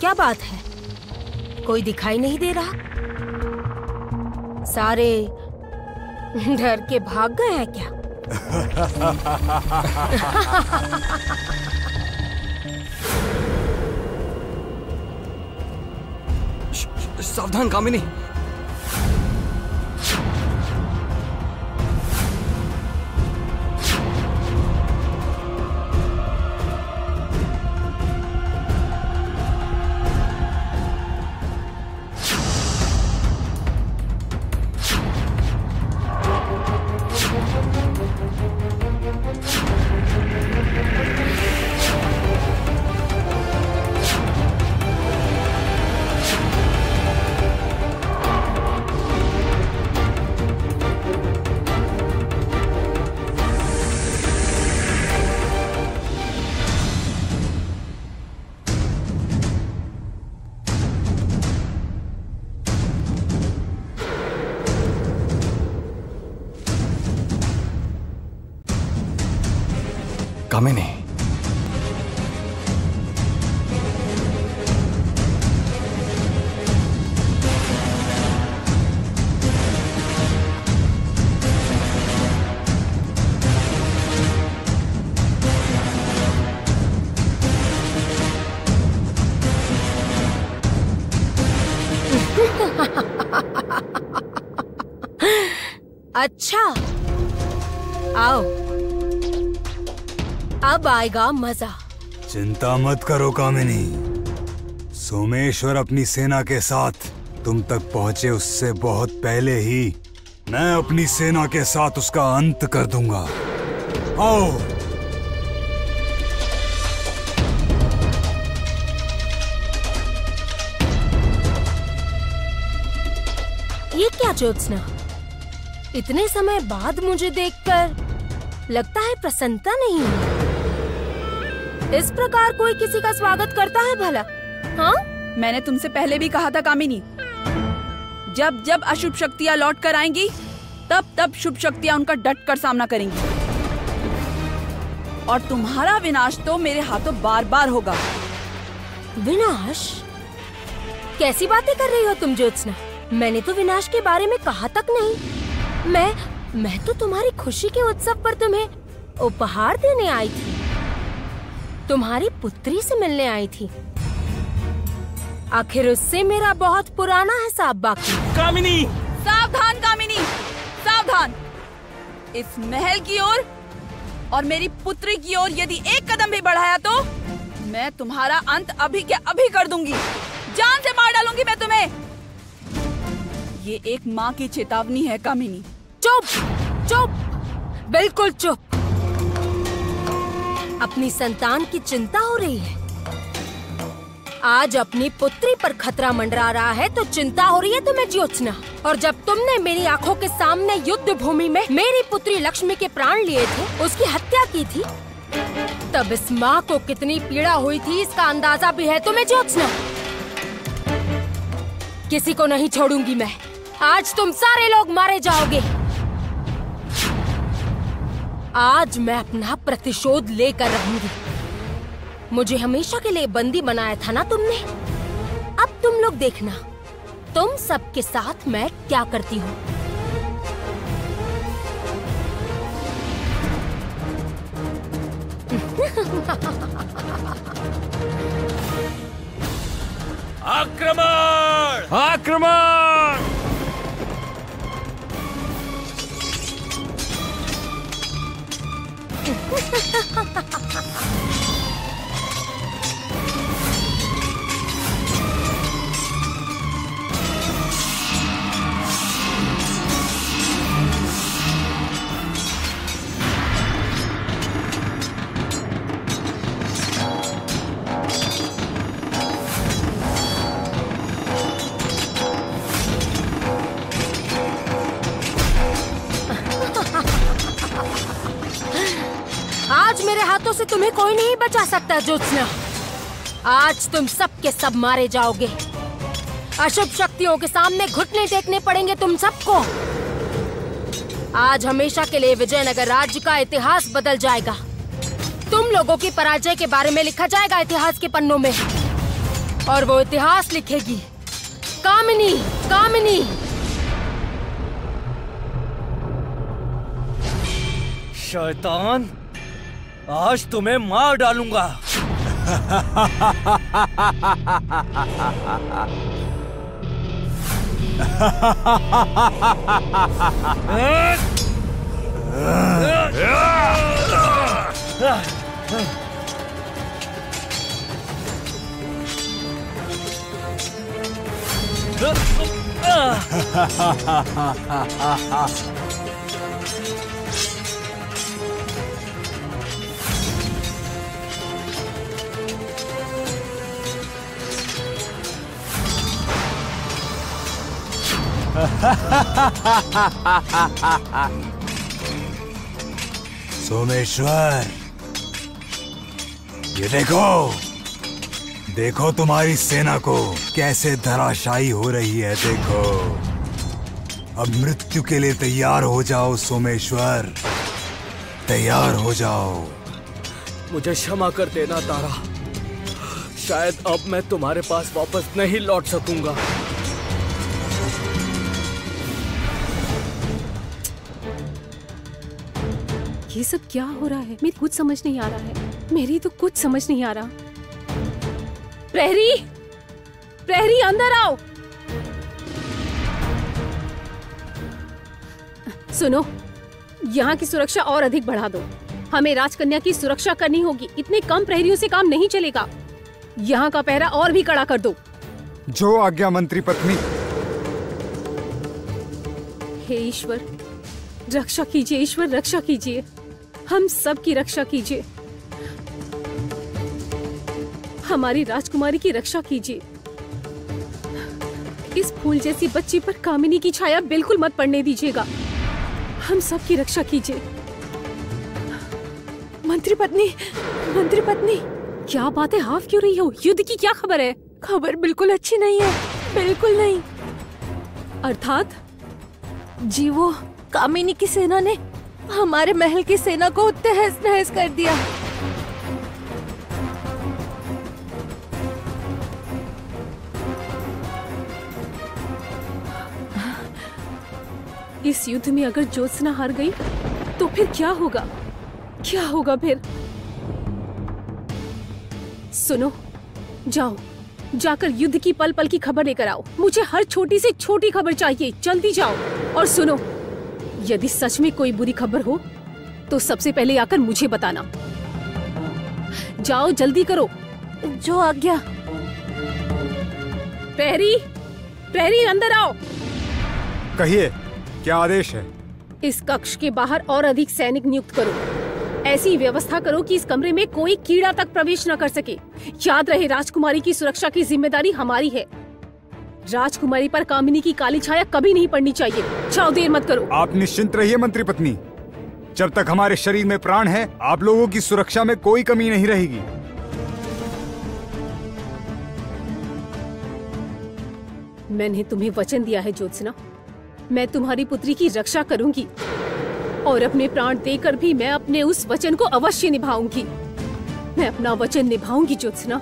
क्या बात है, कोई दिखाई नहीं दे रहा? सारे डर के भाग गए हैं क्या? सावधान कामिनी। कामिनी, अच्छा, आओ, अब आएगा मजा। चिंता मत करो कामिनी, सोमेश्वर अपनी सेना के साथ तुम तक पहुंचे उससे बहुत पहले ही मैं अपनी सेना के साथ उसका अंत कर दूंगा। आओ। ये क्या ज्योत्सना, इतने समय बाद मुझे देखकर लगता है प्रसन्नता नहीं है। इस प्रकार कोई किसी का स्वागत करता है भला? हाँ, मैंने तुमसे पहले भी कहा था कामिनी, जब जब अशुभ शक्तियाँ लौट कर आएंगी तब तब शुभ शक्तियाँ उनका डट कर सामना करेंगी, और तुम्हारा विनाश तो मेरे हाथों बार बार होगा। विनाश? कैसी बातें कर रही हो तुम ज्योत्सना? मैंने तो विनाश के बारे में कहा तक नहीं। मैं तो तुम्हारी खुशी के उत्सव पर तुम्हें उपहार देने आई थी, तुम्हारी पुत्री से मिलने आई थी। आखिर उससे मेरा बहुत पुराना हिसाब बाकी। कामिनी! सावधान कामिनी, सावधान! इस महल की ओर और मेरी पुत्री की ओर यदि एक कदम भी बढ़ाया तो मैं तुम्हारा अंत अभी के अभी कर दूंगी, जान से मार डालूंगी मैं तुम्हें। ये एक माँ की चेतावनी है कामिनी। चुप, चुप, बिल्कुल चुप। अपनी संतान की चिंता हो रही है। आज अपनी पुत्री पर खतरा मंडरा रहा है तो चिंता हो रही है तुम्हें ज्योत्सना। और जब तुमने मेरी आंखों के सामने युद्ध भूमि में मेरी पुत्री लक्ष्मी के प्राण लिए थे, उसकी हत्या की थी, तब इस माँ को कितनी पीड़ा हुई थी इसका अंदाजा भी है तुम्हें ज्योत्सना। किसी को नहीं छोड़ूंगी मैं। आज तुम सारे लोग मारे जाओगे। आज मैं अपना प्रतिशोध लेकर रहूंगी। मुझे हमेशा के लिए बंदी बनाया था ना तुमने। अब तुम लोग देखना, तुम सबके साथ मैं क्या करती हूँ। आक्रमण! आक्रमण! आज मेरे हाथों से तुम्हें कोई नहीं बचा सकता ज्योत्सना। आज तुम सब के सब मारे जाओगे। अशुभ शक्तियों के सामने घुटने टेकने पड़ेंगे तुम सबको। आज हमेशा के लिए विजयनगर राज्य का इतिहास बदल जाएगा। तुम लोगों की पराजय के बारे में लिखा जाएगा इतिहास के पन्नों में। और वो इतिहास लिखेगी। कामिनी, कामिनी। शैतान, आज तुम्हें मार डालूंगा। सोमेश्वर, ये देखो, देखो तुम्हारी सेना को कैसे धराशायी हो रही है। देखो, अब मृत्यु के लिए तैयार हो जाओ सोमेश्वर, तैयार हो जाओ। मुझे क्षमा कर देना तारा, शायद अब मैं तुम्हारे पास वापस नहीं लौट सकूंगा। ये सब क्या हो रहा है? मेरी कुछ समझ नहीं आ रहा है। मेरी तो कुछ समझ नहीं आ रहा। प्रहरी, प्रहरी अंदर आओ। सुनो, यहाँ की सुरक्षा और अधिक बढ़ा दो। हमें राजकन्या की सुरक्षा करनी होगी। इतने कम प्रहरियों से काम नहीं चलेगा। यहाँ का पहरा और भी कड़ा कर दो। जो आज्ञा मंत्री पत्नी। हे ईश्वर, रक्षा कीजिए। ईश्वर, रक्षा कीजिए। हम सब की रक्षा कीजिए। हमारी राजकुमारी की रक्षा कीजिए। इस फूल जैसी बच्ची पर कामिनी की छाया बिल्कुल मत पड़ने दीजिएगा। हम सब की रक्षा कीजिए। मंत्री पत्नी, मंत्री पत्नी, क्या बात है? हाफ क्यों रही हो? युद्ध की क्या खबर है? खबर बिल्कुल अच्छी नहीं है, बिल्कुल नहीं। अर्थात? जी, वो कामिनी की सेना ने हमारे महल की सेना को तहस नहस कर दिया। इस युद्ध में अगर ज्योत्सना हार गई तो फिर क्या होगा? क्या होगा फिर? सुनो, जाओ, जाकर युद्ध की पल पल की खबर लेकर आओ। मुझे हर छोटी से छोटी खबर चाहिए। जल्दी जाओ। और सुनो, यदि सच में कोई बुरी खबर हो तो सबसे पहले आकर मुझे बताना। जाओ, जल्दी करो। जो आज्ञा। प्रहरी, प्रहरी अंदर आओ। कहिए, क्या आदेश है? इस कक्ष के बाहर और अधिक सैनिक नियुक्त करो। ऐसी व्यवस्था करो कि इस कमरे में कोई कीड़ा तक प्रवेश न कर सके। याद रहे, राजकुमारी की सुरक्षा की जिम्मेदारी हमारी है। राजकुमारी पर कामिनी की काली छाया कभी नहीं पड़नी चाहिए। जाओ, देर मत करो। आप निश्चिंत रहिए मंत्री पत्नी। जब तक हमारे शरीर में प्राण है, आप लोगों की सुरक्षा में कोई कमी नहीं रहेगी। मैंने तुम्हें वचन दिया है ज्योत्सना, मैं तुम्हारी पुत्री की रक्षा करूंगी और अपने प्राण देकर भी मैं अपने उस वचन को अवश्य निभाऊंगी। मैं अपना वचन निभाऊंगी ज्योत्सना।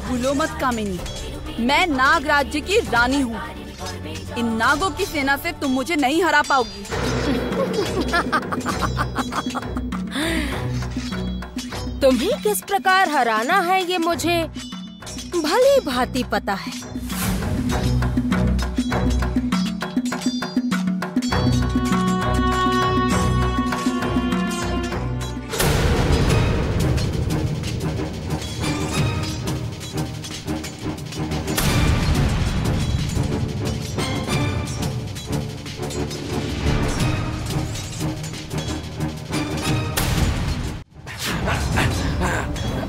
भूलो मत कामिनी, मैं नाग राज्य की रानी हूँ। इन नागों की सेना से तुम मुझे नहीं हरा पाओगी। तुम्हें किस प्रकार हराना है ये मुझे भली भांति पता है।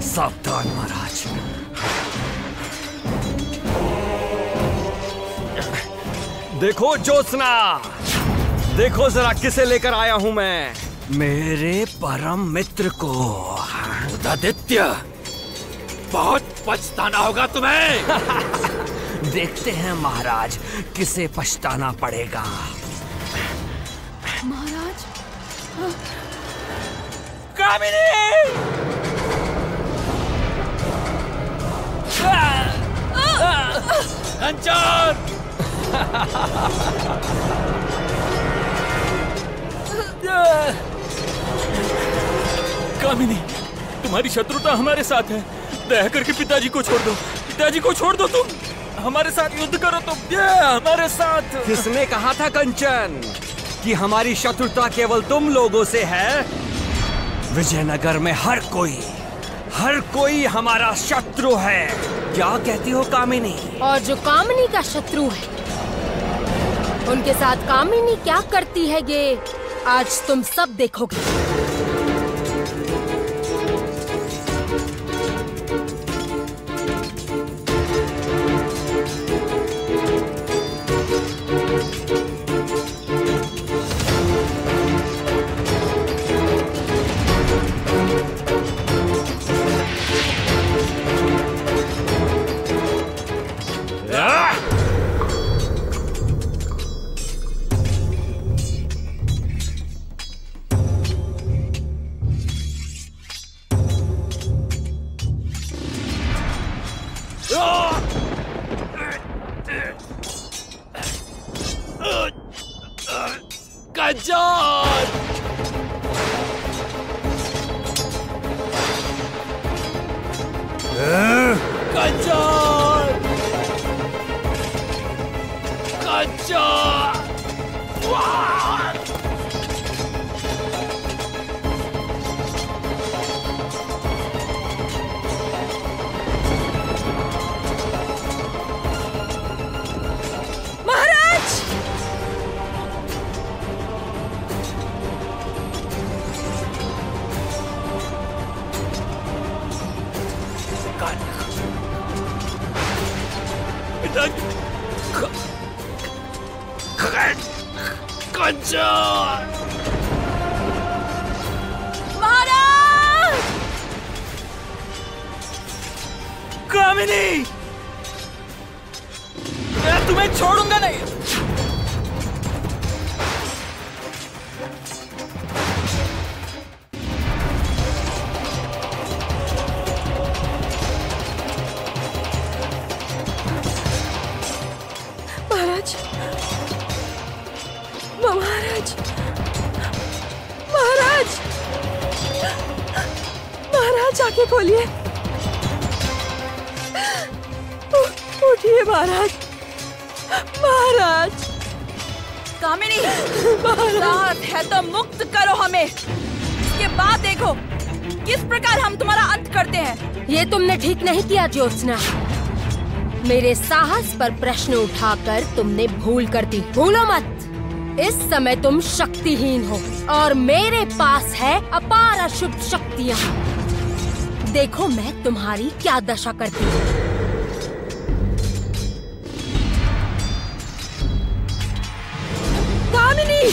सावधान महाराज। देखो ज्योत्सना, देखो जरा किसे लेकर आया हूं मैं, मेरे परम मित्र को। आदित्य, बहुत पछताना होगा तुम्हें। देखते हैं महाराज किसे पछताना पड़ेगा। महाराज, कामिनी! कंचन! कामिनी, तुम्हारी शत्रुता हमारे साथ है। दया करके पिताजी को छोड़ दो, पिताजी को छोड़ दो। तुम हमारे साथ युद्ध करो, तुम हमारे साथ। किसने कहा था कंचन कि हमारी शत्रुता केवल तुम लोगों से है? विजयनगर में हर कोई हमारा शत्रु है। क्या कहती हो कामिनी? और जो कामिनी का शत्रु है, उनके साथ कामिनी क्या करती है ये आज तुम सब देखोगे। कामिनी, मैं तुम्हें छोड़ूंगा नहीं। महाराज, महाराज, महाराज, महाराज आंखें खोलिए, उठिए महाराज, महाराज। कामिनी, राहत है तो मुक्त करो हमें। इसके बाद देखो किस प्रकार हम तुम्हारा अंत करते हैं। ये तुमने ठीक नहीं किया ज्योत्सना। मेरे साहस पर प्रश्न उठाकर तुमने भूल कर दी। भूलो मत, इस समय तुम शक्तिहीन हो और मेरे पास है अपार अशुभ शक्तियाँ। देखो मैं तुम्हारी क्या दशा करती हूँ। कामिनी!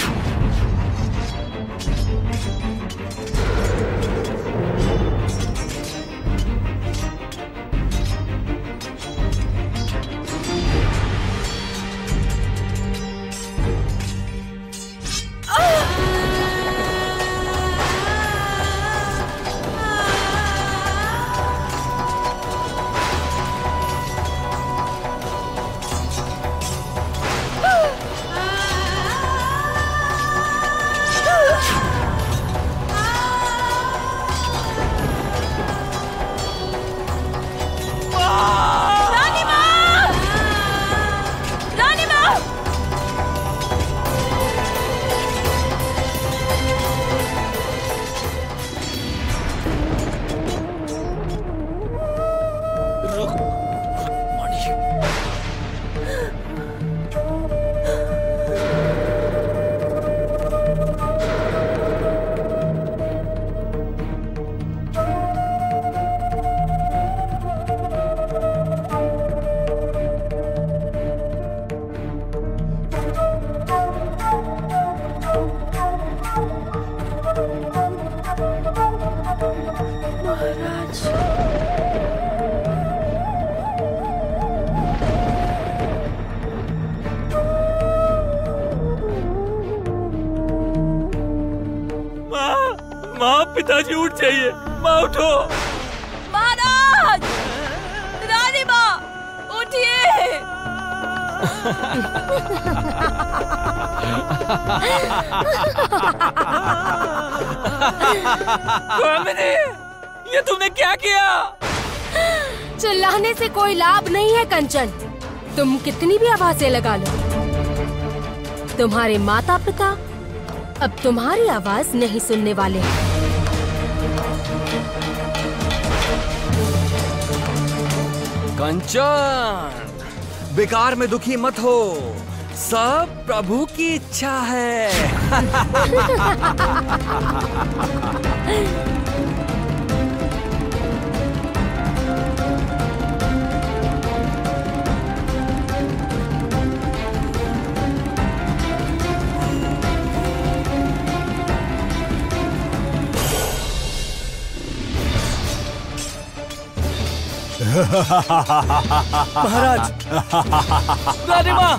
पिताजी उठ जाइए, माँ उठो। महाराज, रानी माँ उठिए। कामिनी, ये तुमने क्या किया? चिल्लाने से कोई लाभ नहीं है कंचन। तुम कितनी भी आवाजें लगा लो, तुम्हारे माता पिता अब तुम्हारी आवाज नहीं सुनने वाले हैं। कंचन, बेकार में दुखी मत हो, सब प्रभु की इच्छा है। महाराज, रानी माँ।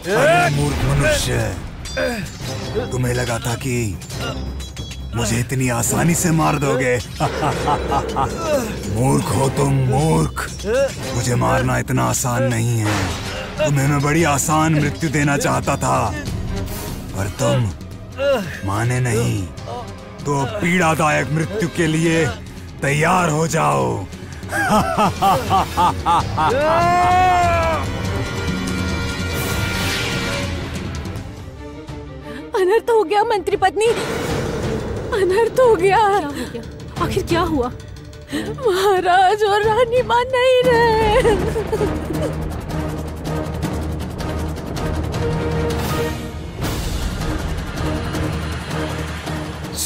अरे मूर्ख मनुष्य, तुम्हें लगा था कि मुझे इतनी आसानी से मार दोगे? मूर्ख हो तुम, मूर्ख। मुझे मारना इतना आसान नहीं है। तुम्हें मैं बड़ी आसान मृत्यु देना चाहता था, पर तुम माने नहीं। तो अब पीड़ादायक मृत्यु के लिए तैयार हो जाओ। अनर्थ हो गया मंत्री पत्नी, अनर्थ हो गया। आखिर क्या हुआ? महाराज और रानी मां नहीं रहे।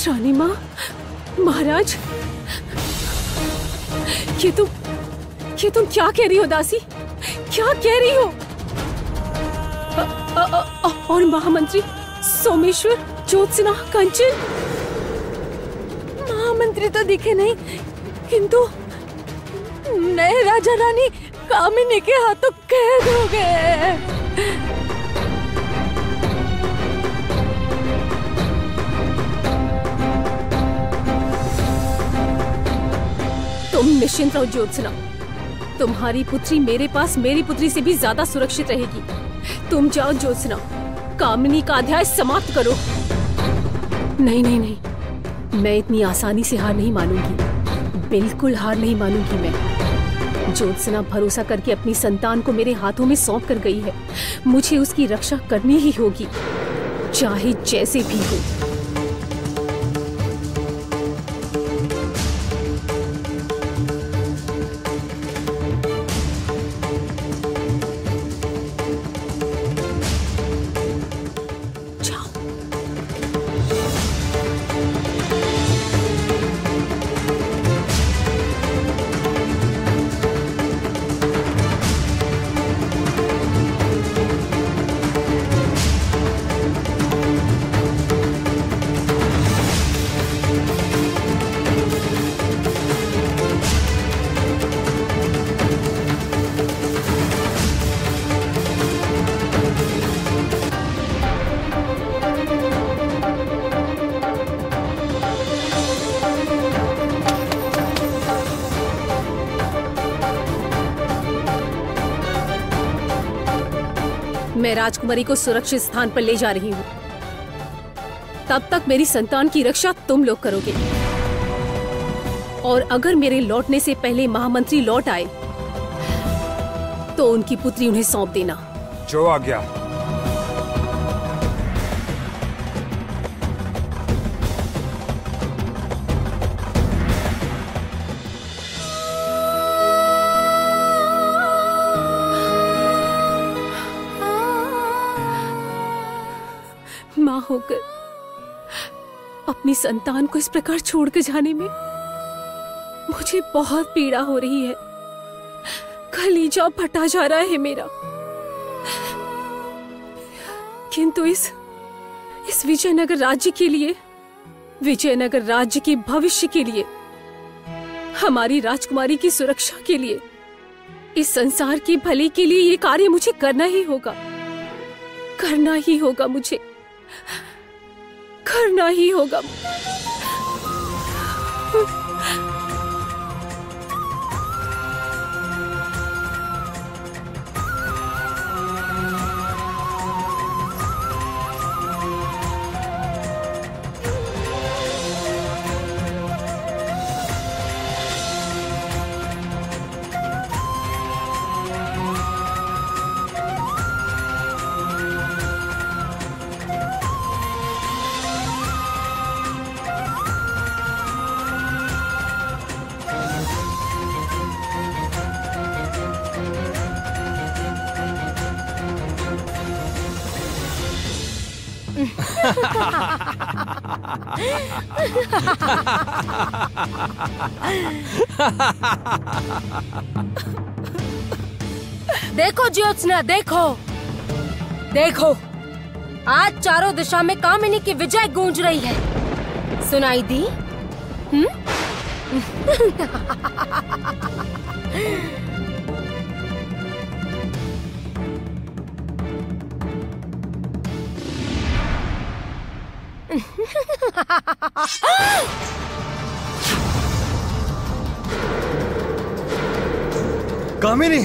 रानी माँ, महाराज, ये तुम क्या कह रही हो दासी? क्या कह रही हो? और महामंत्री सोमेश्वर, ज्योत्सना, कंचन? महामंत्री तो दिखे नहीं, किंतु नए राजा रानी कामिनी के हाथों कैद हो गए। तुम निश्चिंत रहो ज्योत्सना, तुम्हारी पुत्री मेरे पास मेरी पुत्री से भी ज्यादा सुरक्षित रहेगी। तुम जाओ ज्योत्सना, कामिनी का अध्याय समाप्त करो। नहीं नहीं नहीं, मैं इतनी आसानी से हार नहीं मानूंगी, बिल्कुल हार नहीं मानूंगी मैं। ज्योत्सना भरोसा करके अपनी संतान को मेरे हाथों में सौंप कर गई है, मुझे उसकी रक्षा करनी ही होगी, चाहे जैसे भी हो। मैं राजकुमारी को सुरक्षित स्थान पर ले जा रही हूँ। तब तक मेरी संतान की रक्षा तुम लोग करोगे, और अगर मेरे लौटने से पहले महामंत्री लौट आए तो उनकी पुत्री उन्हें सौंप देना। जो आ गया। होकर अपनी संतान को इस प्रकार छोड़ के जाने में मुझे बहुत पीड़ा हो रही है। कलीजा फटा जा रहा है मेरा। किंतु इस विजयनगर राज्य के लिए, विजयनगर राज्य के भविष्य के लिए, हमारी राजकुमारी की सुरक्षा के लिए, इस संसार के भले के लिए ये कार्य मुझे करना ही होगा। करना ही होगा, मुझे करना ही होगा। देखो ज्योत्सना, देखो देखो, आज चारों दिशा में कामिनी की विजय गूंज रही है। सुनाई दी? कामिनी,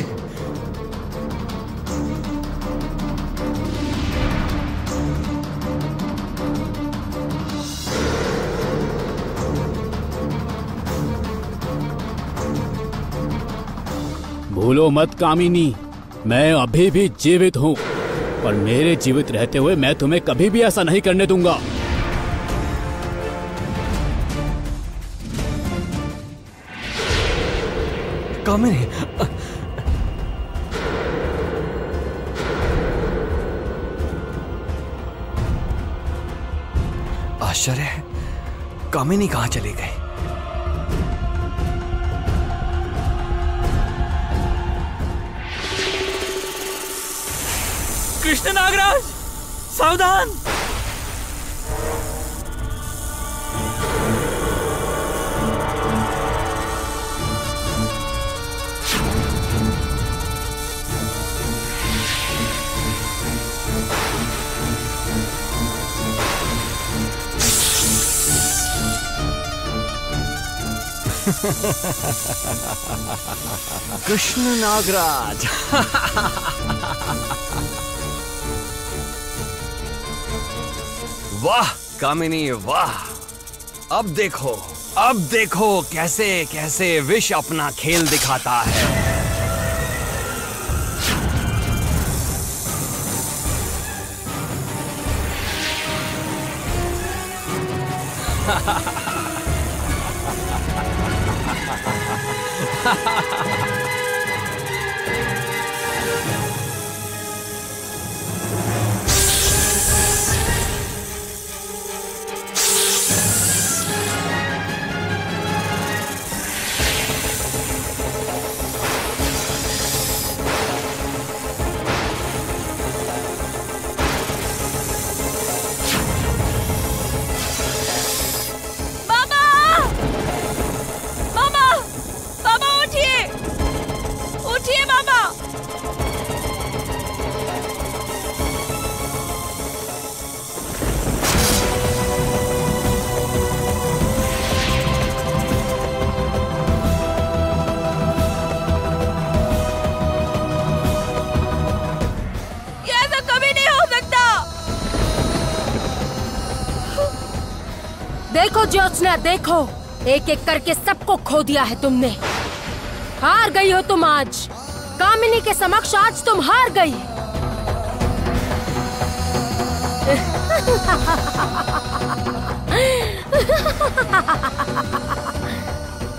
भूलो मत कामिनी, मैं अभी भी जीवित हूँ, पर मेरे जीवित रहते हुए मैं तुम्हें कभी भी ऐसा नहीं करने दूंगा। कामिनी, आश्चर्य है, कामिनी कहाँ चली गई? कृष्ण नागराज, सावधान! कृष्ण नागराज। वाह कामिनी वाह! अब देखो कैसे कैसे विष अपना खेल दिखाता है। देखो ज्योत्सना, देखो, एक एक करके सबको खो दिया है तुमने। हार गई हो तुम आज। कामिनी के समक्ष आज तुम हार गई।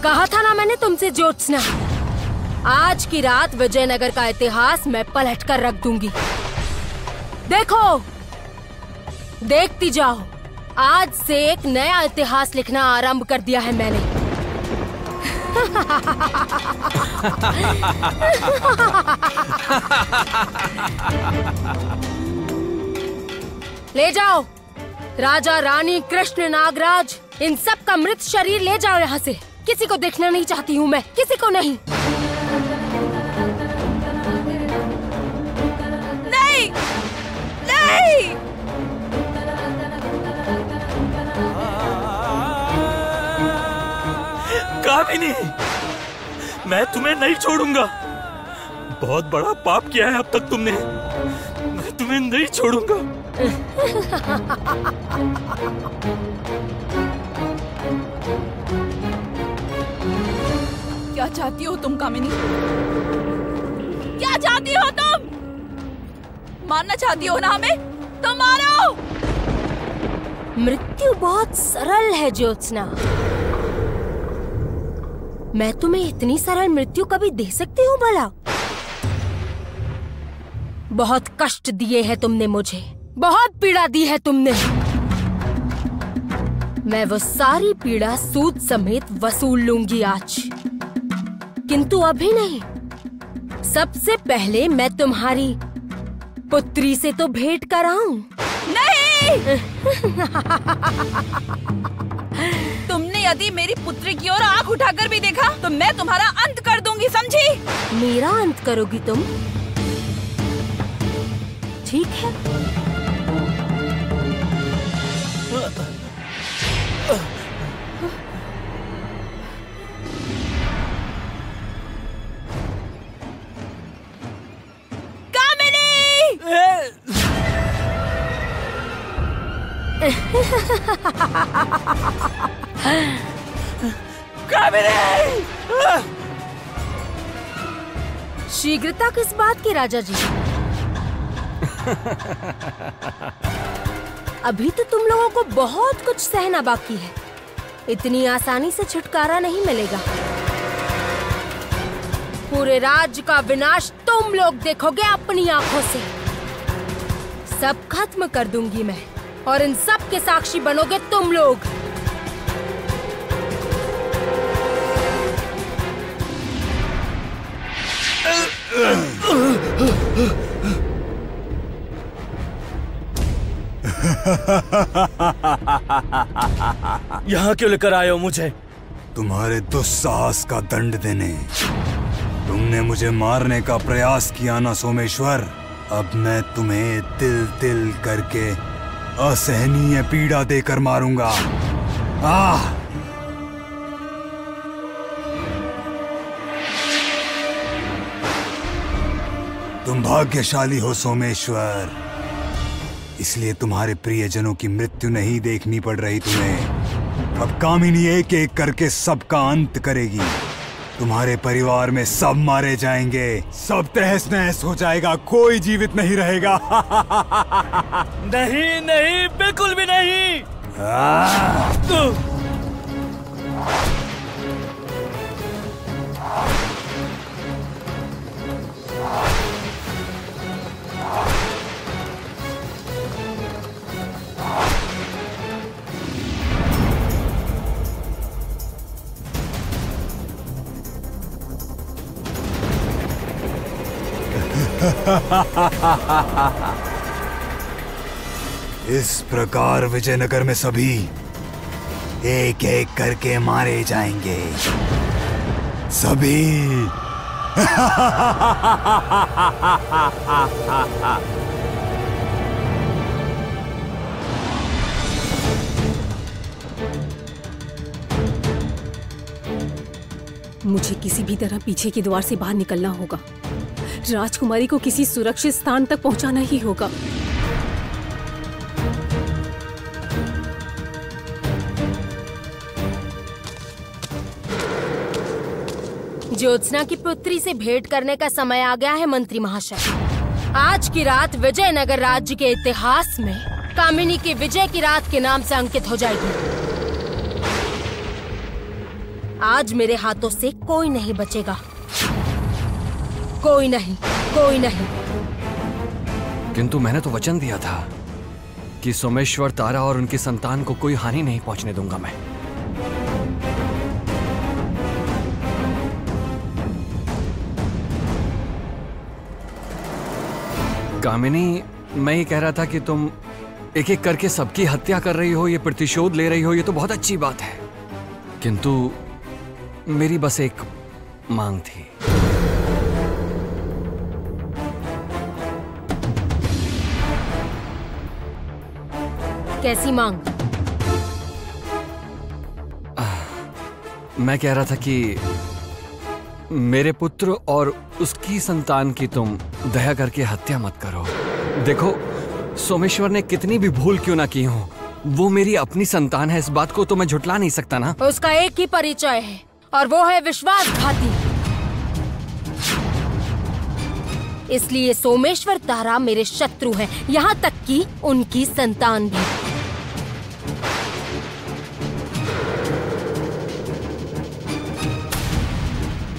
कहा था ना मैंने तुमसे ज्योत्सना, आज की रात विजयनगर का इतिहास मैं पलट कर रख दूंगी। देखो, देखती जाओ, आज से एक नया इतिहास लिखना आरंभ कर दिया है मैंने। ले जाओ राजा, रानी, कृष्ण, नागराज, इन सब का मृत शरीर ले जाओ यहाँ से। किसी को देखना नहीं चाहती हूँ मैं, किसी को नहीं। नहीं, नहीं। कामिनी, मैं तुम्हें नहीं छोड़ूंगा। बहुत बड़ा पाप किया है अब तक तुमने। मैं तुम्हें नहीं छोड़ूंगा। क्या चाहती हो तुम कामिनी? क्या चाहती हो तुम? मारना चाहती हो ना हमें? तो मारो। मृत्यु बहुत सरल है ज्योत्सना। मैं तुम्हें इतनी सरल मृत्यु कभी दे सकती हूँ भला? बहुत कष्ट दिए हैं तुमने मुझे, बहुत पीड़ा दी है तुमने। मैं वो सारी पीड़ा सूद समेत वसूल लूंगी आज, किंतु अभी नहीं। सबसे पहले मैं तुम्हारी पुत्री से तो भेंट कराऊं। नहीं। तुमने यदि मेरी पुत्री की ओर आंख उठाकर भी देखा तो मैं तुम्हारा अंत कर दूंगी, समझी? मेरा अंत करोगी तुम? ठीक है। शीघ्रता किस बात की राजा जी? अभी तो तुम लोगों को बहुत कुछ सहना बाकी है। इतनी आसानी से छुटकारा नहीं मिलेगा। पूरे राज्य का विनाश तुम लोग देखोगे अपनी आंखों से। सब खत्म कर दूंगी मैं, और इन सब के साक्षी बनोगे तुम लोग। यहाँ क्यों लेकर आए हो मुझे? तुम्हारे दुस्साहस का दंड देने। तुमने मुझे मारने का प्रयास किया ना सोमेश्वर। अब मैं तुम्हें तिल तिल करके असहनीय पीड़ा देकर मारूंगा। आह! तुम भाग्यशाली हो सोमेश्वर, इसलिए तुम्हारे प्रियजनों की मृत्यु नहीं देखनी पड़ रही तुम्हें। अब कामिनी एक एक करके सबका अंत करेगी। तुम्हारे परिवार में सब मारे जाएंगे, सब तहस नहस हो जाएगा, कोई जीवित नहीं रहेगा। नहीं नहीं, बिल्कुल भी नहीं। इस प्रकार विजयनगर में सभी एक एक करके मारे जाएंगे। सभी। मुझे किसी भी तरह पीछे के द्वार से बाहर निकलना होगा। राजकुमारी को किसी सुरक्षित स्थान तक पहुंचाना ही होगा। ज्योत्सना की पुत्री से भेंट करने का समय आ गया है मंत्री महाशय। आज की रात विजयनगर राज्य के इतिहास में कामिनी की विजय की रात के नाम से अंकित हो जाएगी। आज मेरे हाथों से कोई नहीं बचेगा, कोई नहीं, कोई नहीं। किंतु मैंने तो वचन दिया था कि सोमेश्वर, तारा और उनकी संतान को कोई हानि नहीं पहुंचने दूंगा मैं। कामिनी, मैं ये कह रहा था कि तुम एक एक करके सबकी हत्या कर रही हो, ये प्रतिशोध ले रही हो, ये तो बहुत अच्छी बात है, किंतु मेरी बस एक मांग थी। कैसी मांग? मैं कह रहा था कि मेरे पुत्र और उसकी संतान की तुम दया करके हत्या मत करो। देखो, सोमेश्वर ने कितनी भी भूल क्यों ना की हो, वो मेरी अपनी संतान है, इस बात को तो मैं झुटला नहीं सकता ना। उसका एक ही परिचय है और वो है विश्वासघाती। इसलिए सोमेश्वर, तारा मेरे शत्रु हैं, यहाँ तक कि उनकी संतान भी।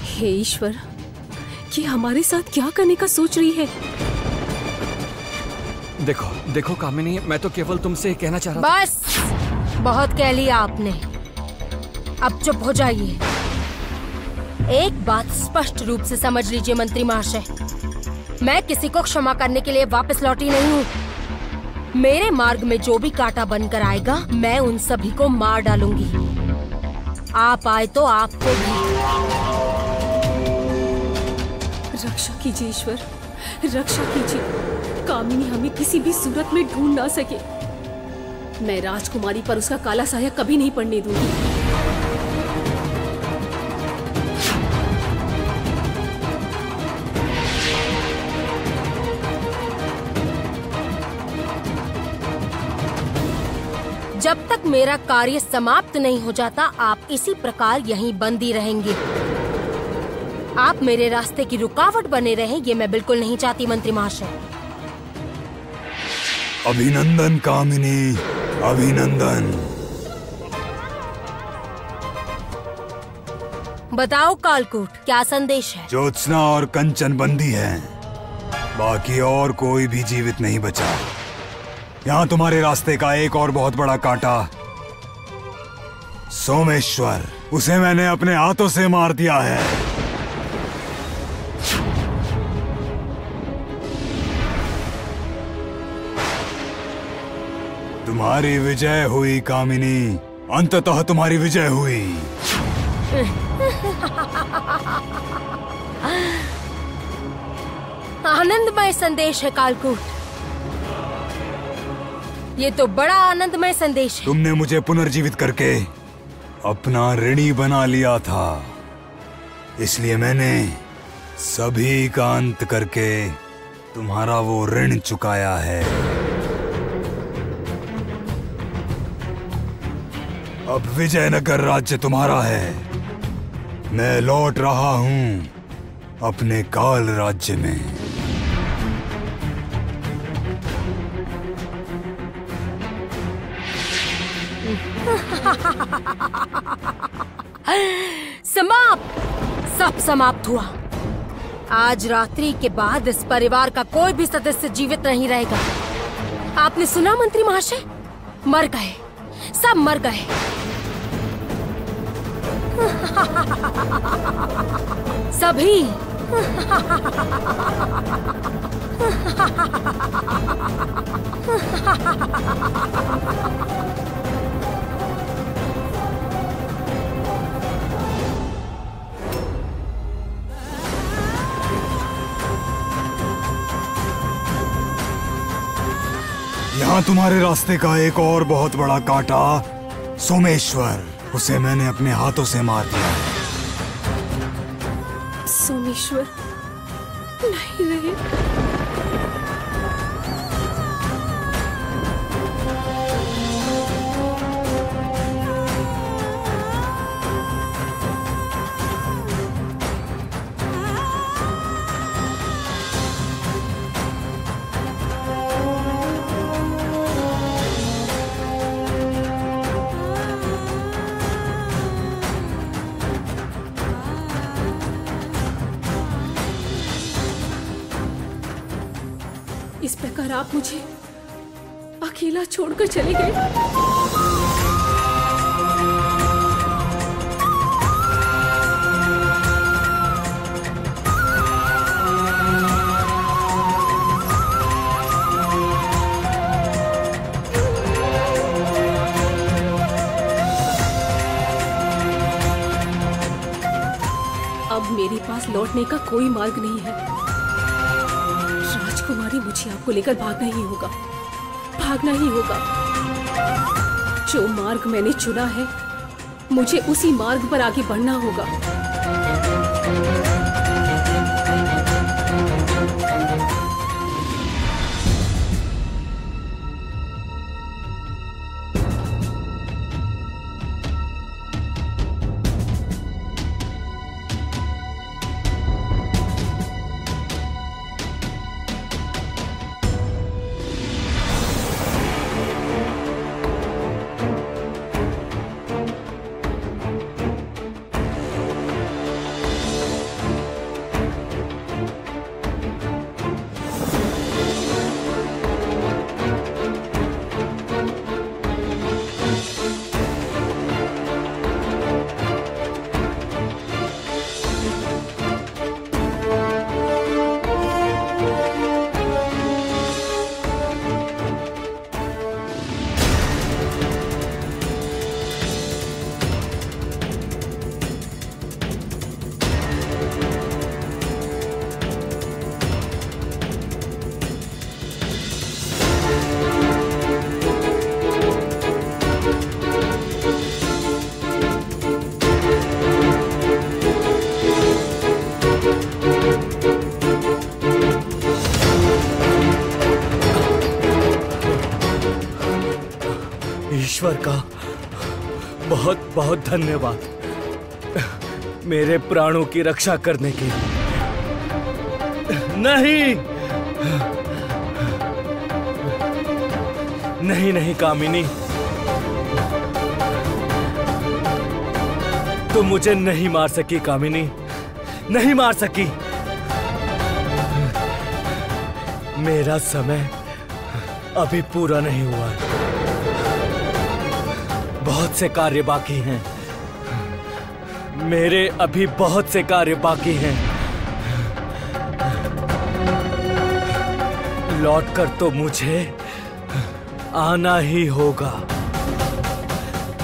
हे ईश्वर, ये हमारे साथ क्या करने का सोच रही है? देखो देखो कामिनी, मैं तो केवल तुमसे कहना चाह रहा था। बस, बहुत कह लिया आपने, अब चुप हो जाइए। एक बात स्पष्ट रूप से समझ लीजिए मंत्री महाशय, मैं किसी को क्षमा करने के लिए वापस लौटी नहीं हूँ। मेरे मार्ग में जो भी कांटा बनकर आएगा, मैं उन सभी को मार डालूंगी। आप आए तो आपको भी। रक्षा कीजिए ईश्वर, रक्षा कीजिए। कामिनी हमें किसी भी सूरत में ढूंढ ना सके। मैं राजकुमारी पर उसका काला साया कभी नहीं पड़ने दूंगी। जब तक मेरा कार्य समाप्त नहीं हो जाता, आप इसी प्रकार यहीं बंदी रहेंगे। आप मेरे रास्ते की रुकावट बने रहें, ये मैं बिल्कुल नहीं चाहती मंत्री महाशय। अभिनंदन कामिनी, अभिनंदन। बताओ कालकूट, क्या संदेश है? ज्योत्सना और कंचन बंदी हैं, बाकी और कोई भी जीवित नहीं बचा। यहाँ तुम्हारे रास्ते का एक और बहुत बड़ा कांटा, सोमेश्वर, उसे मैंने अपने हाथों से मार दिया है। तुम्हारी विजय हुई कामिनी, अंततः तुम्हारी विजय हुई। आनंदमय संदेश है कालकूट, ये तो बड़ा आनंदमय संदेश है। तुमने मुझे पुनर्जीवित करके अपना ऋणी बना लिया था, इसलिए मैंने सभी का अंत करके तुम्हारा वो ऋण चुकाया है। अब विजयनगर राज्य तुम्हारा है। मैं लौट रहा हूं अपने काल राज्य में। समाप्त, सब समाप्त हुआ। आज रात्रि के बाद इस परिवार का कोई भी सदस्य जीवित नहीं रहेगा। आपने सुना मंत्री महाशय, मर गए, सब मर गए। सभी। यहाँ तुम्हारे रास्ते का एक और बहुत बड़ा कांटा, सोमेश्वर, उसे मैंने अपने हाथों से मार दिया है। सोमेश्वर नहीं रहे। इस प्रकार आप मुझे अकेला छोड़कर चले गए। अब मेरे पास लौटने का कोई मार्ग नहीं है। राजकुमारी, मुझे आपको लेकर भागना ही होगा, भागना ही होगा। जो मार्ग मैंने चुना है, मुझे उसी मार्ग पर आगे बढ़ना होगा। ईश्वर का बहुत बहुत धन्यवाद मेरे प्राणों की रक्षा करने के लिए। नहीं नहीं नहीं कामिनी, तुम मुझे नहीं मार सकी कामिनी, नहीं मार सकी। मेरा समय अभी पूरा नहीं हुआ, बहुत से कार्य बाकी हैं। मेरे अभी बहुत से कार्य बाकी हैं। लौटकर तो मुझे आना ही होगा।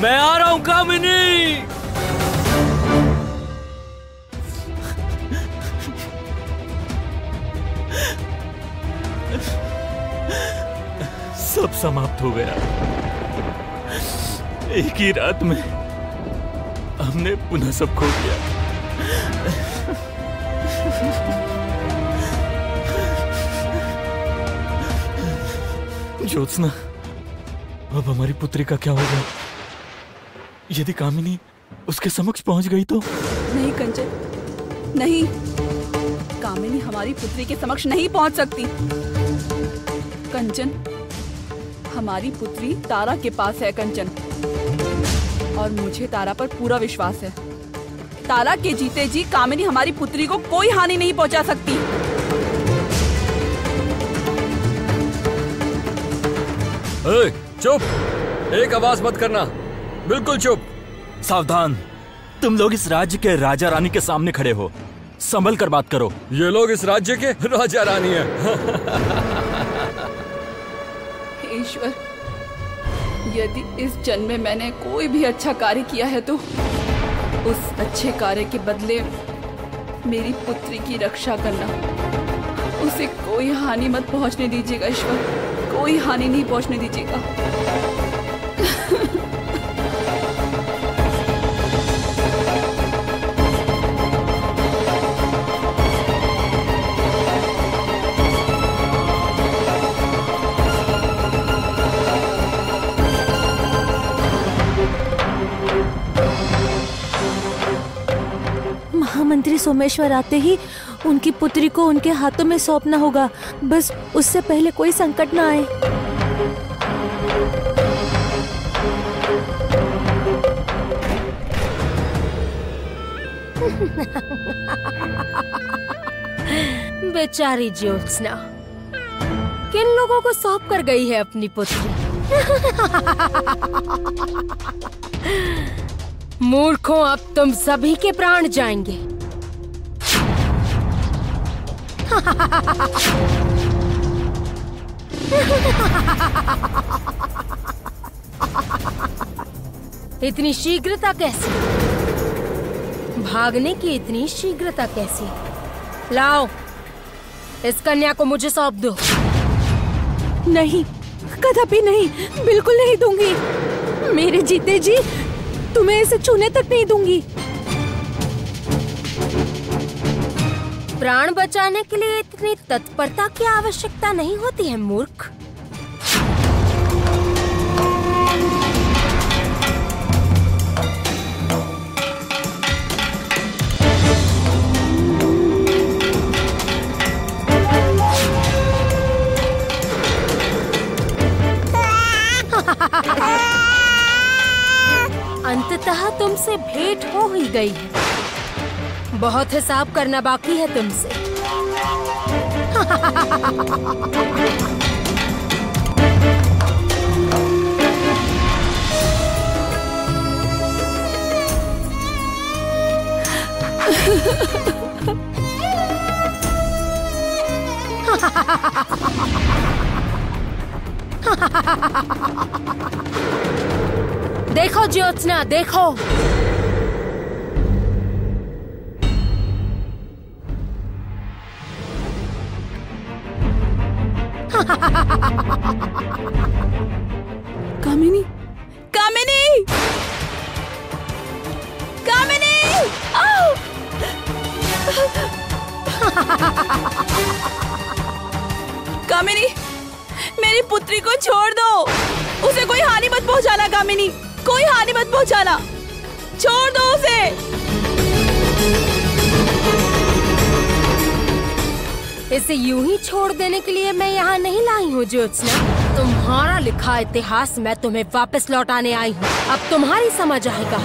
मैं आ रहा हूं कामिनी। सब समाप्त हो गया। एक ही रात में हमने पुनः सब खो दिया। ज्योत्सना, अब हमारी पुत्री का क्या होगा? यदि कामिनी उसके समक्ष पहुंच गई तो? नहीं कंचन, नहीं, कामिनी हमारी पुत्री के समक्ष नहीं पहुंच सकती। कंचन, हमारी पुत्री तारा के पास है कंचन, और मुझे तारा पर पूरा विश्वास है। तारा के जीते जी कामिनी हमारी पुत्री को कोई हानि नहीं पहुंचा सकती। चुप, एक आवाज मत करना, बिल्कुल चुप। सावधान, तुम लोग इस राज्य के राजा रानी के सामने खड़े हो, संभल कर बात करो। ये लोग इस राज्य के राजा रानी हैं। ईश्वर, यदि इस जन्म में मैंने कोई भी अच्छा कार्य किया है तो उस अच्छे कार्य के बदले मेरी पुत्री की रक्षा करना। उसे कोई हानि मत पहुंचने दीजिएगा ईश्वर, कोई हानि नहीं पहुंचने दीजिएगा। महामंत्री सोमेश्वर आते ही उनकी पुत्री को उनके हाथों में सौंपना होगा। बस उससे पहले कोई संकट ना आए। बेचारी ज्योत्सना, किन लोगों को सौंप कर गई है अपनी पुत्री? मूर्खों, अब तुम सभी के प्राण जाएंगे। इतनी शीघ्रता कैसी? भागने की इतनी शीघ्रता कैसी? लाओ, इस कन्या को मुझे सौंप दो। नहीं, कदापि नहीं, बिल्कुल नहीं दूंगी। मेरे जीते जी तुम्हें इसे छूने तक नहीं दूंगी। प्राण बचाने के लिए इतनी तत्परता की आवश्यकता नहीं होती है मूर्ख। अंततः तुमसे भेंट हो ही गई है। बहुत हिसाब करना बाकी है तुमसे। देखो ज्योत्सना, देखो। कामिनी, कामिनी, कामिनी! आओ! कामिनी, मेरी पुत्री को छोड़ दो। उसे कोई हानि मत पहुंचाना कामिनी, कोई हानि मत पहुंचाना। छोड़ दो उसे। इसे यूं ही छोड़ देने के लिए मैं यहाँ नहीं लाई हूँ ज्योत्सना। तुम्हारा लिखा इतिहास मैं तुम्हें वापस लौटाने आई हूँ। अब तुम्हारी समझ आएगा।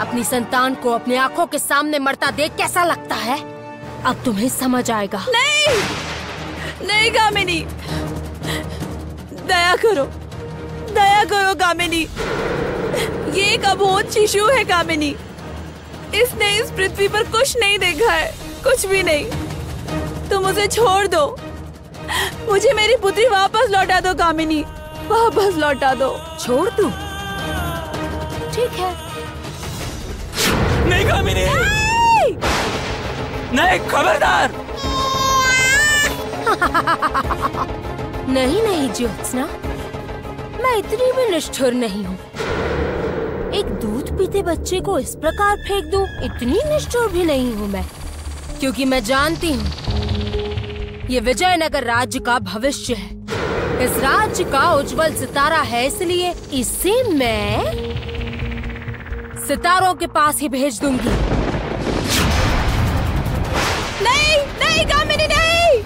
अपनी संतान को अपनी आंखों के सामने मरता देख कैसा लगता है, अब तुम्हें समझ आएगा। नहीं, नहीं कामिनी, दया करो, दया करो कामिनी। ये एक अबोध शिशु है कामिनी। इसने इस पृथ्वी पर कुछ नहीं देखा है, कुछ भी नहीं। तुम उसे छोड़ दो। मुझे मेरी पुत्री वापस लौटा दो कामिनी, वापस लौटा दो। छोड़ दूं? ठीक है। नहीं कामिनी, नहीं, खबरदार। नहीं नहीं ज्योत्सना, मैं इतनी भी निष्ठुर नहीं हूँ। एक दूध पीते बच्चे को इस प्रकार फेंक दूं, इतनी निष्ठुर भी नहीं हूँ मैं। क्योंकि मैं जानती हूँ ये विजयनगर राज्य का भविष्य है। इस राज्य का उज्जवल सितारा है, इसलिए इसे मैं सितारों के पास ही भेज दूंगी। नहीं, नहीं कामिनी, नहीं।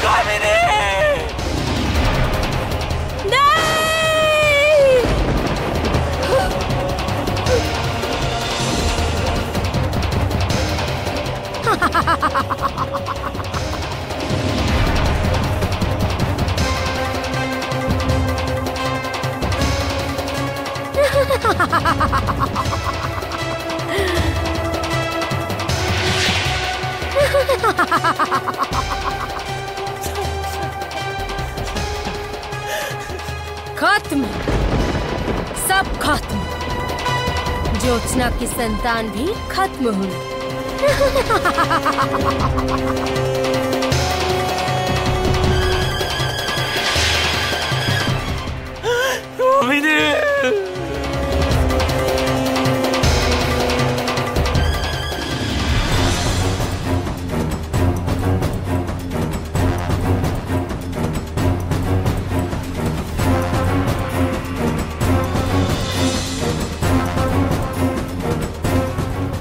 कामिनी! खत्म, सब खत्म। ज्योत्सना की संतान भी खत्म हुई।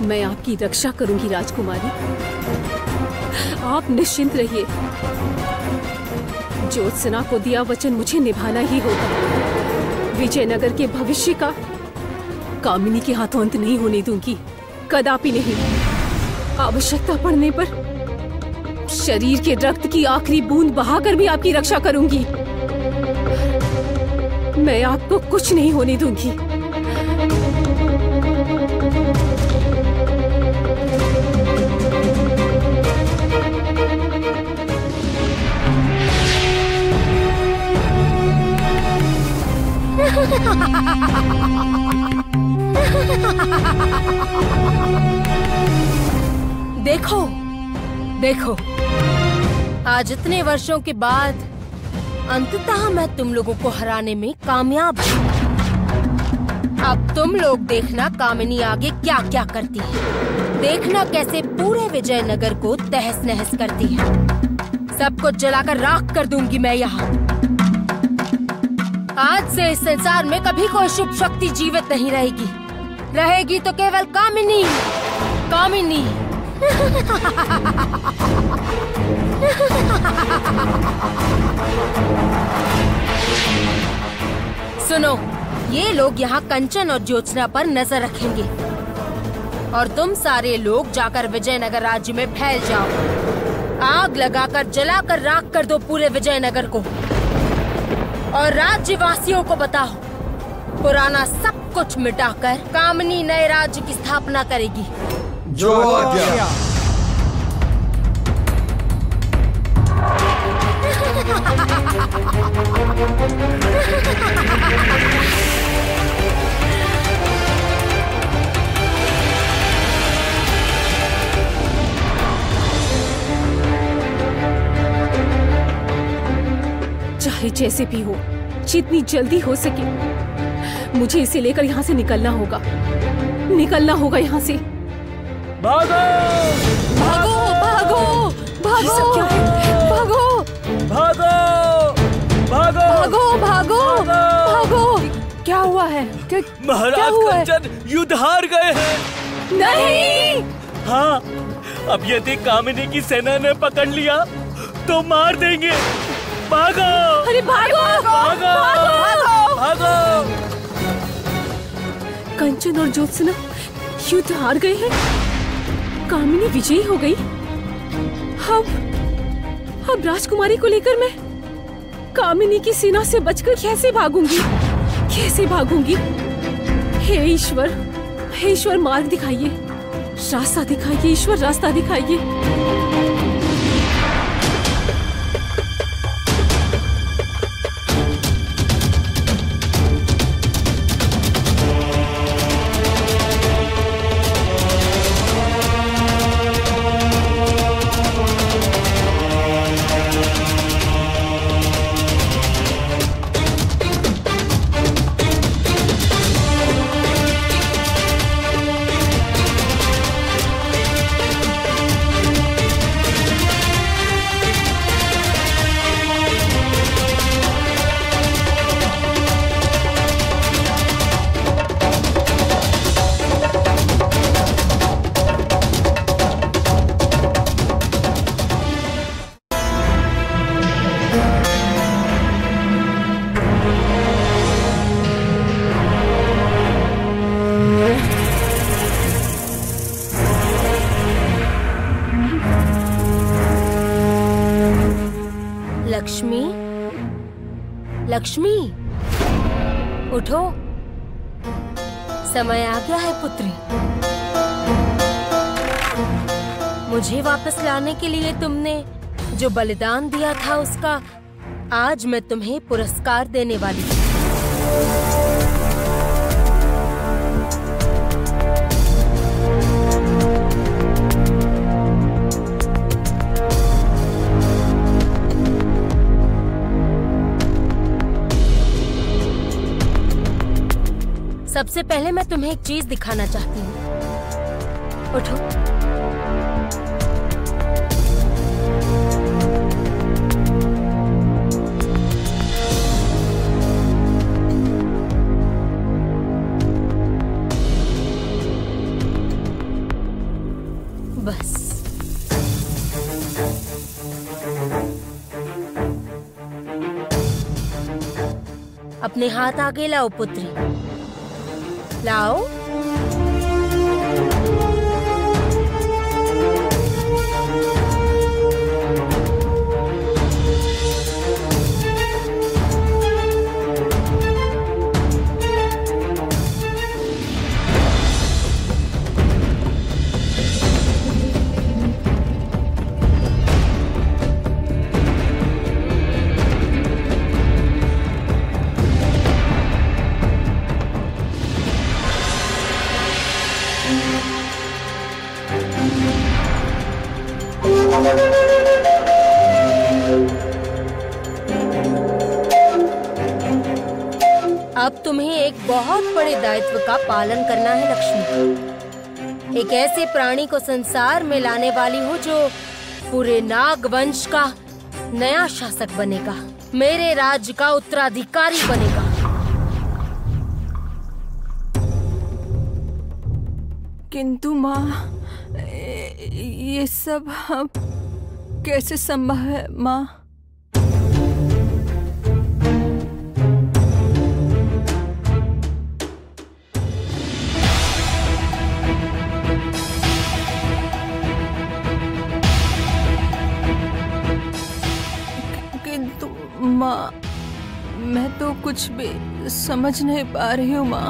मैं आपकी रक्षा करूंगी राजकुमारी, आप निश्चिंत रहिए। ज्योत्सना को दिया वचन मुझे निभाना ही होगा। विजयनगर के भविष्य का कामिनी के हाथों अंत नहीं होने दूंगी, कदापि नहीं। आवश्यकता पड़ने पर शरीर के रक्त की आखिरी बूंद बहाकर भी आपकी रक्षा करूंगी। मैं आपको कुछ नहीं होने दूंगी। देखो देखो, आज इतने वर्षों के बाद अंततः मैं तुम लोगों को हराने में कामयाब हूँ। अब तुम लोग देखना कामिनी आगे क्या क्या करती है। देखना कैसे पूरे विजयनगर को तहस नहस करती है। सबको जलाकर राख कर दूंगी मैं यहाँ। आज से इस संसार में कभी कोई शुभ शक्ति जीवित नहीं रहेगी। रहेगी तो केवल कामिनी, कामिनी। सुनो, ये लोग यहाँ कंचन और ज्योत्सना पर नजर रखेंगे और तुम सारे लोग जाकर विजयनगर राज्य में फैल जाओ। आग लगाकर जलाकर राख कर दो पूरे विजयनगर को और राज्यवासियों को बताओ, पुराना सब कुछ मिटाकर कामिनी नए राज्य की स्थापना करेगी। जो आज्ञा। चाहे जैसे भी हो, जितनी जल्दी हो सके मुझे इसे लेकर यहाँ से निकलना होगा। निकलना होगा यहाँ से। भागो भागो भागो भागो! ये सब क्या है? भागो भागो भागो भागो भागो भागो! क्या हुआ है? क्या महाराज हुआ है? कंचन युद्ध हार गए हैं। नहीं। हाँ, अब यदि कामिनी की सेना ने पकड़ लिया तो मार देंगे। भागो! अरे भागो भागो भागो! भागो! कंचन और ज्योत्सना युद्ध हार गए हैं। कामिनी विजयी हो गई। अब राजकुमारी को लेकर मैं कामिनी की सेना से बचकर कैसे भागूंगी? कैसे भागूंगी? हे ईश्वर मार्ग दिखाइए, रास्ता दिखाइए। ईश्वर रास्ता दिखाइए। लक्ष्मी, उठो, समय आ गया है पुत्री। मुझे वापस लाने के लिए तुमने जो बलिदान दिया था उसका आज मैं तुम्हें पुरस्कार देने वाली हूँ। सबसे पहले मैं तुम्हें एक चीज दिखाना चाहती हूँ। उठो। बस अपने हाथ आगे लाओ पुत्री, लाओ। तुम्हें एक बहुत बड़े दायित्व का पालन करना है लक्ष्मी। एक ऐसे प्राणी को संसार में लाने वाली हो जो पूरे नाग वंश का नया शासक बनेगा, मेरे राज्य का उत्तराधिकारी बनेगा। किंतु माँ, ये सब कैसे संभव है माँ? किंतु माँ, मैं तो कुछ भी समझ नहीं पा रही हूँ माँ।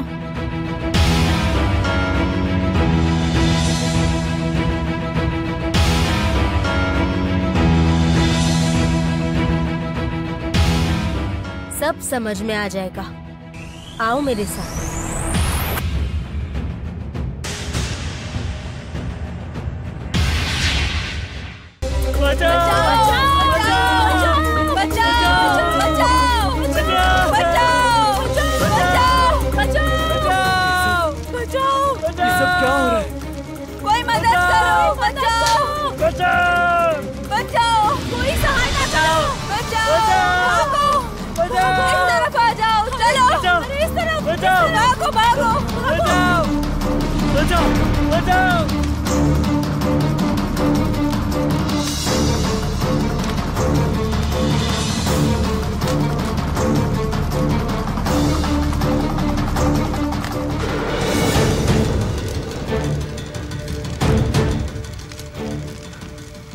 सब समझ में आ जाएगा, आओ मेरे साथ। ये सब क्या हो रहा है? कोई मदद करो, बचाओ, बचाओ, बचाओ, कोई सहायता करो, बचाओ, भागो, इस तरफ आ जाओ, चलो, अरे इस तरफ, भागो, भागो, बचाओ, बचाओ, बचाओ।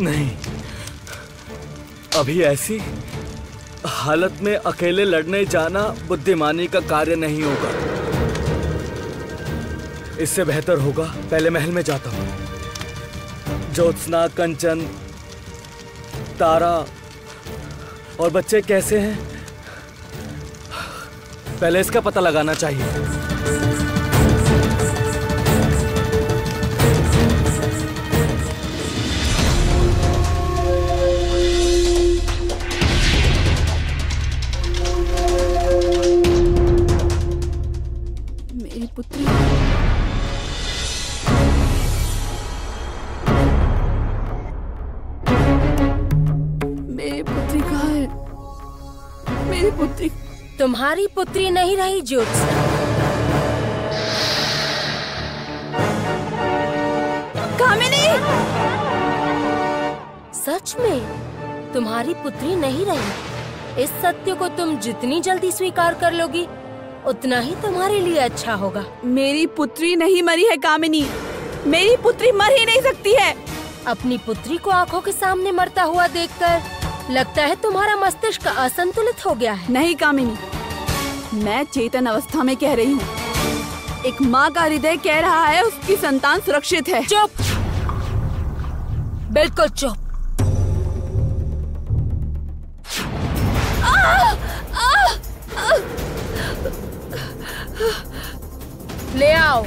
नहीं, अभी ऐसी हालत में अकेले लड़ने जाना बुद्धिमानी का कार्य नहीं होगा। इससे बेहतर होगा पहले महल में जाता हूँ। ज्योत्सना, कंचन, तारा और बच्चे कैसे हैं, पहले इसका पता लगाना चाहिए। पुत्री, मेरी पुत्री कहाँ है? मेरी पुत्री। तुम्हारी पुत्री नहीं रही ज्योत्सना। कामिनी! सच में तुम्हारी पुत्री नहीं रही। इस सत्य को तुम जितनी जल्दी स्वीकार कर लोगी उतना ही तुम्हारे लिए अच्छा होगा। मेरी पुत्री नहीं मरी है कामिनी, मेरी पुत्री मर ही नहीं सकती है। अपनी पुत्री को आंखों के सामने मरता हुआ देखकर लगता है तुम्हारा मस्तिष्क असंतुलित हो गया है। नहीं कामिनी, मैं चेतन अवस्था में कह रही हूँ। एक माँ का हृदय कह रहा है उसकी संतान सुरक्षित है। चुप, बिल्कुल चुप। ले आओ।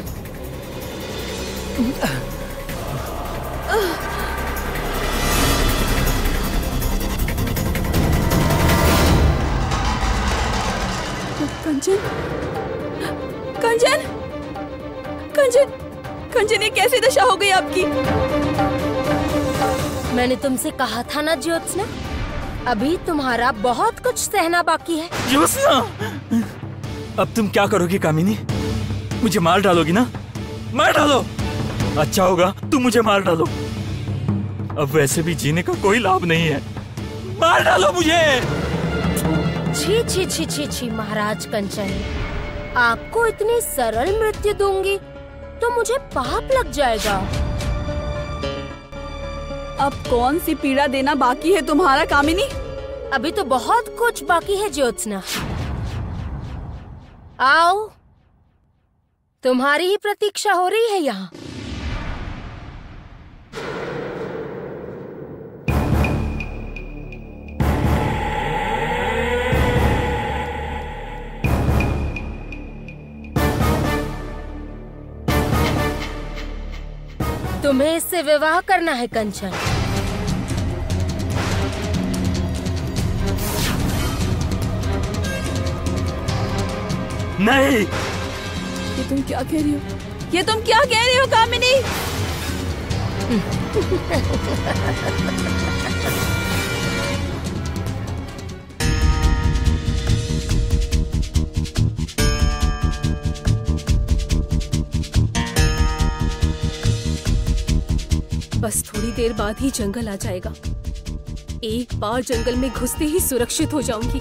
कंचन, कंचन, कंचन, कंचन, ये कैसी दशा हो गई आपकी? मैंने तुमसे कहा था ना ज्योत्सना, अभी तुम्हारा बहुत कुछ सहना बाकी है। ज्योत्सना, अब तुम क्या करोगी कामिनी? मुझे मार डालोगी ना? मार डालो, अच्छा होगा तुम मुझे मार डालो। अब वैसे भी जीने का कोई लाभ नहीं है, मार डालो मुझे। छी छी छी छी छी महाराज कंचन, आपको इतनी सरल मृत्यु दूंगी तो मुझे पाप लग जाएगा। अब कौन सी पीड़ा देना बाकी है तुम्हारा कामिनी? अभी तो बहुत कुछ बाकी है ज्योत्सना। आओ, तुम्हारी ही प्रतीक्षा हो रही है यहाँ। तुम्हें इससे विवाह करना है कंचन। नहीं। ये तुम क्या कह रही हो? ये तुम क्या कह रही हो कामिनी? बस थोड़ी देर बाद ही जंगल आ जाएगा। एक बार जंगल में घुसते ही सुरक्षित हो जाऊंगी।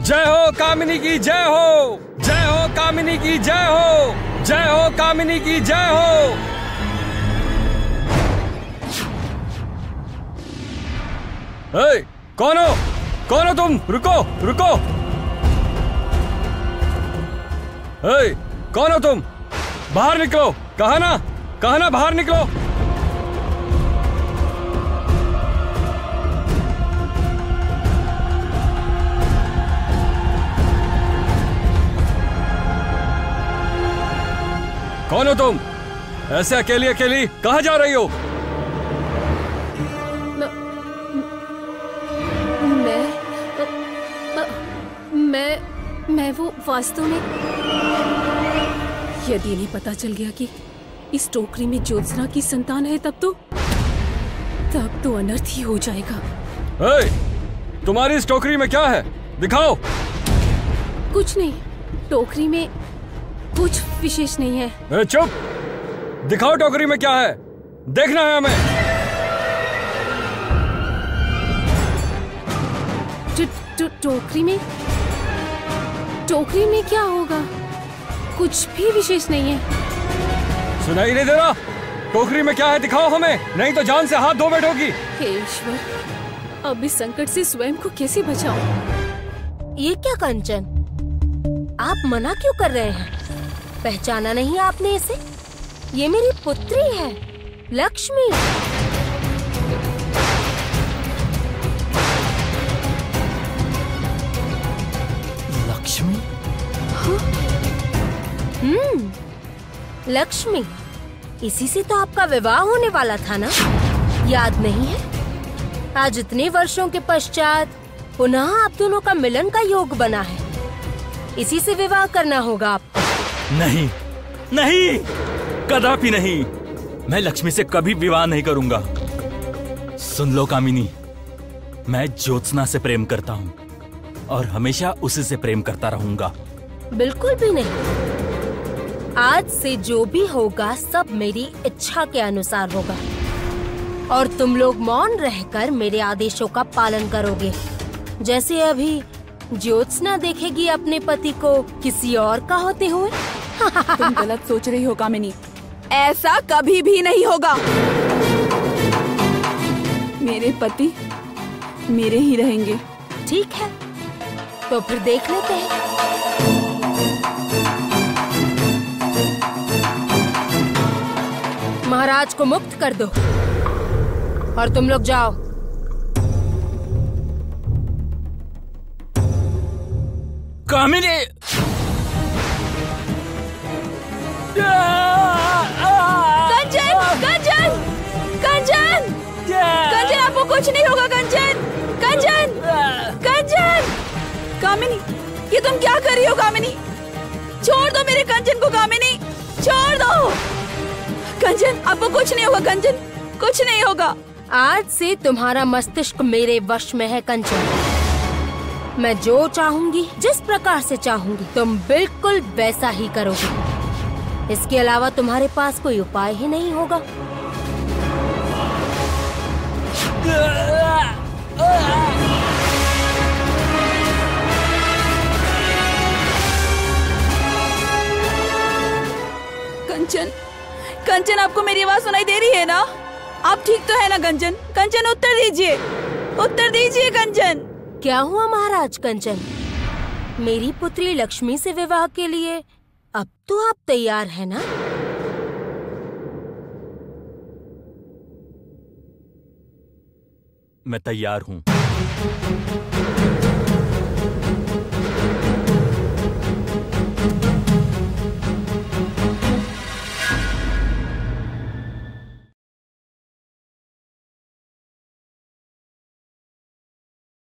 जय हो कामिनी की जय हो, जय हो कामिनी की जय हो, जय हो कामिनी की जय हो। कौन हो? कौन हो तुम? रुको रुको। कौन हो तुम? बाहर निकलो। कहा ना बाहर निकलो। कौन हो तुम? ऐसे अकेली अकेली कहाँ जा रही हो? मैं वो वास्तव में, यदि इन्हें पता चल गया कि इस टोकरी में ज्योत्सना की संतान है तब तो अनर्थ ही हो जाएगा। तुम्हारी इस टोकरी में क्या है? दिखाओ। कुछ नहीं, टोकरी में कुछ विशेष नहीं है। चुप! दिखाओ टोकरी में क्या है, देखना है हमें। टोकरी में क्या होगा? कुछ भी विशेष नहीं है। सुनाई नहीं दे रहा? टोकरी में क्या है दिखाओ हमें, नहीं तो जान से हाथ धो बैठोगी। हे ईश्वर, अब इस संकट से स्वयं को कैसे बचाऊं? ये क्या कंचन, आप मना क्यों कर रहे हैं? पहचाना नहीं आपने इसे? ये मेरी पुत्री है, लक्ष्मी। लक्ष्मी? लक्ष्मी, इसी से तो आपका विवाह होने वाला था ना, याद नहीं है? आज इतने वर्षों के पश्चात पुनः आप दोनों का मिलन का योग बना है। इसी से विवाह करना होगा आपको। नहीं नहीं, कदापि नहीं। मैं लक्ष्मी से कभी विवाह नहीं करूंगा। सुन लो कामिनी, मैं ज्योत्सना से प्रेम करता हूँ और हमेशा उसी से प्रेम करता रहूंगा। बिल्कुल भी नहीं। आज से जो भी होगा सब मेरी इच्छा के अनुसार होगा और तुम लोग मौन रहकर मेरे आदेशों का पालन करोगे। जैसे अभी ज्योत्सना देखेगी अपने पति को किसी और का होते हुए। तुम गलत सोच रही हो कामिनी, ऐसा कभी भी नहीं होगा। मेरे पति मेरे ही रहेंगे। ठीक है, तो फिर देख लेते हैं। महाराज को मुक्त कर दो और तुम लोग जाओ। कामिनी! कंचन! कंचन! कंचन! कंचन, आपको कुछ नहीं होगा। कंचन! कंचन! कंचन! कामिनी, ये तुम क्या कर रही हो? कामिनी, छोड़ दो मेरे कंचन को। कामिनी, छोड़ दो। कंचन, आपको कुछ नहीं होगा। कंचन, कुछ नहीं होगा। आज से तुम्हारा मस्तिष्क मेरे वश में है कंचन। मैं जो चाहूंगी, जिस प्रकार से चाहूंगी, तुम बिल्कुल वैसा ही करोगे। इसके अलावा तुम्हारे पास कोई उपाय ही नहीं होगा। कंचन, कंचन, आपको मेरी आवाज सुनाई दे रही है ना? आप ठीक तो है ना कंचन? कंचन, उत्तर दीजिए, उत्तर दीजिए कंचन। क्या हुआ महाराज कंचन? मेरी पुत्री लक्ष्मी से विवाह के लिए अब तो आप तैयार है ना? मैं तैयार हूँ।